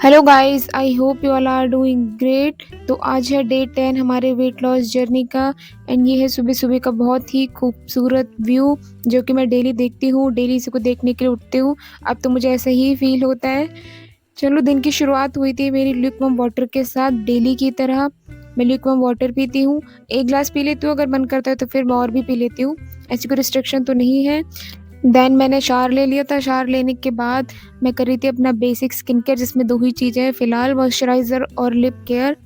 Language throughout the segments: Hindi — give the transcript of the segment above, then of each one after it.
Hello guys, I hope you all are doing great. तो आज है डे 10 हमारे वेट लॉस जर्नी का। एंड ये है सुबह सुबह का बहुत ही खूबसूरत व्यू जो कि मैं डेली देखती हूँ, डेली इसी को देखने के लिए उठती हूँ। अब तो मुझे ऐसा ही फील होता है। चलो, दिन की शुरुआत हुई थी मेरी ल्यूकवार्म वाटर के साथ, डेली की तरह। मैं ल्यूकवार्म वाटर पीती हूँ, एक ग्लास पी लेती हूँ, अगर मन करता है तो फिर मैं और भी पी लेती हूँ। ऐसी कोई रिस्ट्रिक्शन तो नहीं है। देन मैंने शावर ले लिया था। शावर लेने के बाद मैं कर रही थी अपना बेसिक स्किन केयर, जिसमें 2 ही चीज़ें हैं फ़िलहाल, मॉइस्चराइज़र और लिप केयर।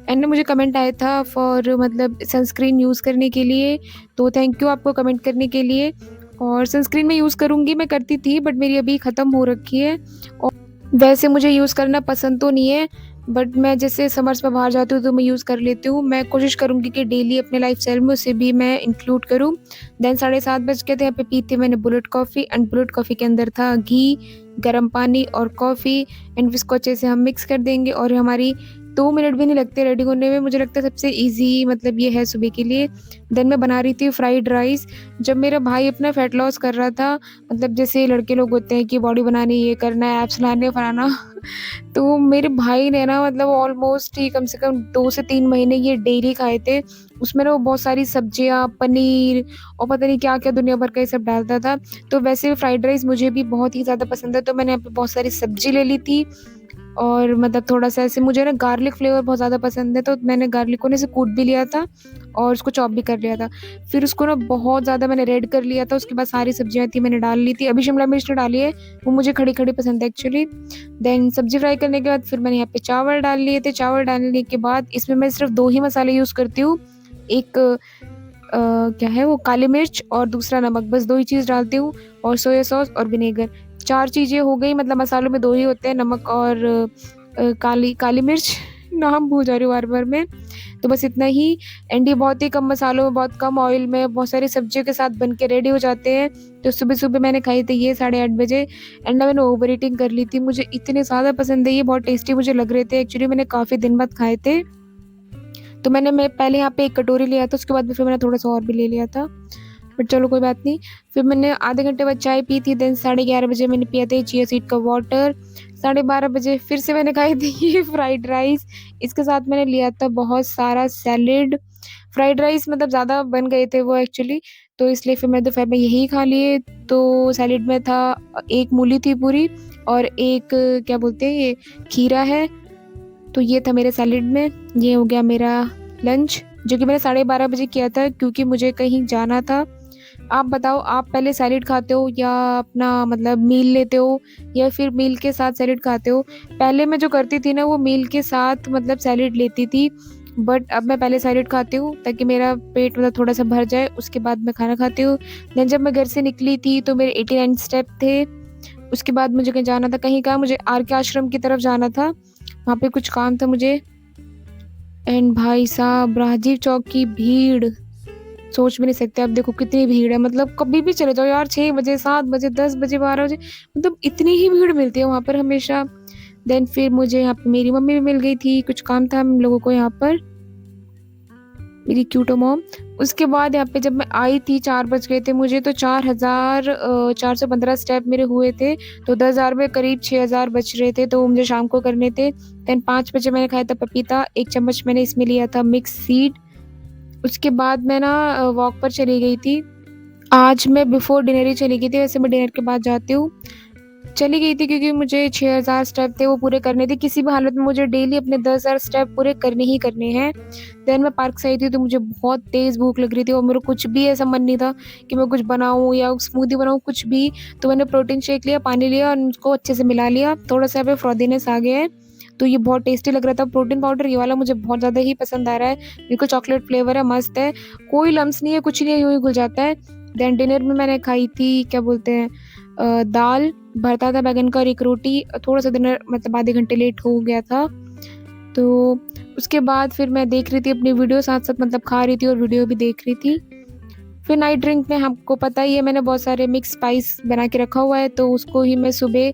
एंड मुझे कमेंट आया था फॉर मतलब सनस्क्रीन यूज़ करने के लिए, तो थैंक यू आपको कमेंट करने के लिए। और सनस्क्रीन मैं यूज़ करूँगी, मैं करती थी बट मेरी अभी ख़त्म हो रखी है। और वैसे मुझे यूज़ करना पसंद तो नहीं है, बट मैं जैसे समर्स में बाहर जाती हूँ तो मैं यूज़ कर लेती हूँ। मैं कोशिश करूँगी कि डेली अपने लाइफ़स्टाइल में उसे भी मैं इंक्लूड करूँ। देन 7:30 बज गए थे, यहाँ पे पी थी मैंने bullet coffee. And bullet coffee के अंदर था घी, गर्म पानी और कॉफ़ी। एंड इसको अच्छे से हम मिक्स कर देंगे और हमारी 2 मिनट भी नहीं लगते रेडी होने में। मुझे लगता है सबसे ईज़ी मतलब ये है सुबह के लिए। देन मैं बना रही थी फ्राइड राइस। जब मेरा भाई अपना फैट लॉस कर रहा था, मतलब जैसे लड़के लोग होते हैं कि बॉडी बनानी, ये करना है, एब्स लाने, फलाना तो मेरे भाई ने ना मतलब ऑलमोस्ट ही कम से कम 2 से 3 महीने ये डेली खाए थे। उसमें ना वो बहुत सारी सब्जियाँ, पनीर और पता नहीं क्या-क्या दुनिया भर का ये सब डालता था। तो वैसे फ्राइड राइस मुझे भी बहुत ही ज़्यादा पसंद है, तो मैंने यहाँ पे बहुत सारी सब्ज़ी ले ली थी। और मतलब थोड़ा-सा ऐसे मुझे ना गार्लिक फ्लेवर बहुत ज़्यादा पसंद है, तो मैंने गार्लिक को ना ऐसे कूट भी लिया था और उसको चॉप भी कर लिया था। फिर उसको ना बहुत ज़्यादा मैंने रेड कर लिया था, उसके बाद सारी सब्जियाँ थी मैंने डाल ली थी। अभी शिमला मिर्च नहीं डाली है, वो मुझे खड़ी-खड़ी पसंद है एक्चुअली। देन सब्ज़ी फ्राई करने के बाद फिर मैंने यहाँ पे चावल डाल लिए थे। चावल डालने के बाद इसमें मैं सिर्फ़ 2 ही मसाले यूज़ करती हूँ। एक क्या है वो, काली मिर्च और दूसरा नमक, बस 2 ही चीज़ डालती हूँ, और सोया सॉस और विनेगर। 4 चीज़ें हो गई, मतलब मसालों में 2 ही होते हैं, नमक और काली काली मिर्च नाम भूल जा रही हूँ बार-बार मैं। तो बस इतना ही। एंड ये बहुत ही कम मसालों में, बहुत कम ऑयल में, बहुत सारी सब्जियों के साथ बन के रेडी हो जाते हैं। तो सुबह-सुबह मैंने खाई थी ये 8:30 बजे। एंड ना मैंने ओवर ईटिंग कर ली थी। मुझे इतने ज़्यादा पसंद है ये, बहुत टेस्टी मुझे लग रहे थे। एक्चुअली मैंने काफ़ी दिन बाद खाए थे। तो मैं पहले यहाँ पे 1 कटोरी लिया था, उसके बाद में फिर मैंने थोड़ा-सा और भी ले लिया था। बट चलो कोई बात नहीं। फिर मैंने आधे घंटे बाद चाय पी थी। देन 11:30 बजे मैंने पिया था चिया सीड का वाटर। 12:30 बजे फिर से मैंने खाई थी ये फ्राइड राइस। इसके साथ मैंने लिया था बहुत सारा सैलेड। फ्राइड राइस मतलब ज़्यादा बन गए थे वो एक्चुअली, तो इसलिए फिर मैं दोपहर में यही खा लिए। तो सैलेड में था 1 मूली थी पूरी, और एक क्या बोलते हैं ये, खीरा है। तो ये था मेरे सैलेड में। ये हो गया मेरा लंच, जो कि मैंने 12:30 बजे किया था क्योंकि मुझे कहीं जाना था। आप बताओ, आप पहले सैलेड खाते हो या अपना मतलब मील लेते हो, या फिर मील के साथ सैलेड खाते हो? पहले मैं जो करती थी ना, वो मील के साथ मतलब सैलेड लेती थी, बट अब मैं पहले सैलेड खाती हूँ ताकि मेरा पेट मतलब थोड़ा-सा भर जाए, उसके बाद मैं खाना खाती हूँ। देन जब मैं घर से निकली थी तो मेरे 89 स्टेप थे। उसके बाद मुझे कहीं जाना था, कहीं का मुझे आर के आश्रम की तरफ जाना था, वहाँ पे कुछ काम था मुझे। एंड भाई साहब, राजीव चौक की भीड़ सोच भी नहीं सकते आप। देखो कितनी भीड़ है, मतलब कभी भी चले जाओ यार, 6 बजे, 7 बजे, 10 बजे, 12 बजे, मतलब इतनी ही भीड़ मिलती है वहाँ पर हमेशा। देन फिर मुझे यहाँ पे मेरी मम्मी भी मिल गई थी, कुछ काम था हम लोगों को यहाँ पर, मेरी क्यूटो मॉम। उसके बाद यहाँ पे जब मैं आई थी 4 बज गए थे मुझे, तो 4,415 स्टेप मेरे हुए थे। तो 10,000 में करीब 6,000 बच रहे थे, तो वो मुझे शाम को करने थे। देन 5 बजे मैंने खाया था पपीता, 1 चम्मच मैंने इसमें लिया था मिक्स सीड। उसके बाद मैं ना वॉक पर चली गई थी। आज मैं बिफ़ोर डिनर ही चली गई थी, वैसे मैं डिनर के बाद जाती हूँ। चली गई थी क्योंकि मुझे 6,000 स्टेप थे वो पूरे करने थे। किसी भी हालत में मुझे डेली अपने 10,000 स्टेप पूरे करने ही करने हैं। देन मैं पार्क से आई थी तो मुझे बहुत तेज़ भूख लग रही थी, और मेरा कुछ भी ऐसा मन नहीं था कि मैं कुछ बनाऊँ या स्मूदी बनाऊँ, कुछ भी। तो मैंने प्रोटीन शेक लिया, पानी लिया और उसको अच्छे से मिला लिया। थोड़ा-सा यहाँ पे फ्रॉदीनेस आ गया है, तो ये बहुत टेस्टी लग रहा था। प्रोटीन पाउडर ये वाला मुझे बहुत ज़्यादा ही पसंद आ रहा है। बिल्कुल चॉकलेट फ्लेवर है, मस्त है। कोई लम्स नहीं है, कुछ नहीं है, यूँ ही घुल जाता है। देन डिनर में मैंने खाई थी क्या बोलते हैं, दाल, भरता था बैंगन का और एक रोटी। थोड़ा-सा डिनर मतलब आधे घंटे लेट हो गया था। तो उसके बाद फिर मैं देख रही थी अपनी वीडियो, साथ-साथ मतलब खा रही थी और वीडियो भी देख रही थी। फिर नाइट ड्रिंक में आपको पता ही है, मैंने बहुत सारे मिक्स स्पाइस बना के रखा हुआ है, तो उसको ही मैं सुबह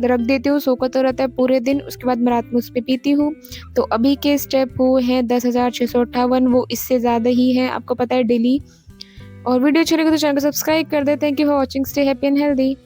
रख देती हूँ, सोखा तो रहता है पूरे दिन, उसके बाद मैं रात में उसपे पीती हूँ। तो अभी के स्टेप हुए हैं 10,658, वो इससे ज़्यादा ही हैं, आपको पता है डेली। और वीडियो अच्छी लगे तो चैनल को सब्सक्राइब कर दें। Thank you for watching, stay happy and healthy.